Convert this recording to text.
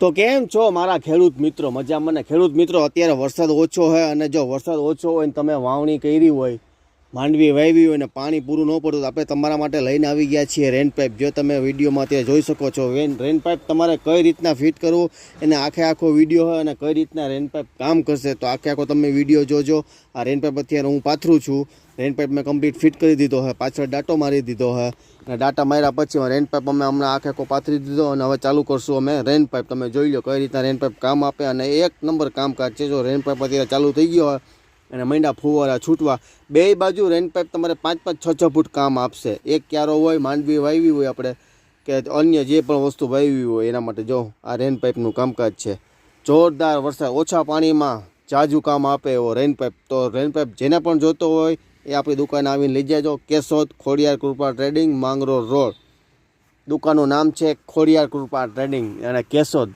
તો કેમ છો મારા ખેડૂત મિત્રો? મજામાં ને? ખેડૂત મિત્રો, અત્યારે વરસાદ ઓછો હોય અને જો વરસાદ ઓછો હોય ને તમે વાવણી કરી હોય, માંડવી વાવી હોય ને પાણી પૂરું ન પડતું, તો આપણે તમારા માટે લઈને આવી ગયા છીએ રેન પાઇપ. જો તમે વિડીયોમાં અત્યારે જોઈ શકો છો, રેન પાઇપ તમારે કઈ રીતના ફિટ કરવું એને આખો વિડીયો હોય અને કઈ રીતના રેન પાઇપ કામ કરશે તો આખો તમે વિડીયો જોજો. આ રેન પાઇપ અત્યારે હું પાથરું છું. રેન પાઇપ મેં કમ્પ્લીટ ફિટ કરી દીધો હોય, પાછળ ડાટો મારી દીધો હોય અને ડાટા માર્યા પછી રેન પાઇપ અમે હમણાં આખો પાથરી દીધો અને હવે ચાલુ કરશું અમે રેન પાઇપ. તમે જોઈ લો કઈ રીતના રેન પાઇપ કામ આપે અને એક નંબર કામકાજ છે. જો રેન પાઇપ અત્યારે ચાલુ થઈ ગયો હોય અને મૈંડા ફુવારા છૂટવા, બે બાજુ રેન પાઇપ તમારે 5-5, 6-6 ફૂટ કામ આપશે. એક ક્યારો હોય, માંડવી વાવી હોય આપણે કે અન્ય જે પણ વસ્તુ વાવી હોય એના માટે જો આ રેન પાઇપનું કામકાજ છે. જોરદાર વરસાદ, ઓછા પાણીમાં જાજુ કામ આપે એવો રેન પાઇપ. તો રેન પાઇપ જેને પણ જોતો હોય એ આપણી દુકાને આવીને લઈ જાજો. કેશોદ ખોડિયાર કૃપા ટ્રેડિંગ, માંગરોળ રોડ. દુકાનનું નામ છે ખોડિયાર કૃપા ટ્રેડિંગ અને કેશોદ.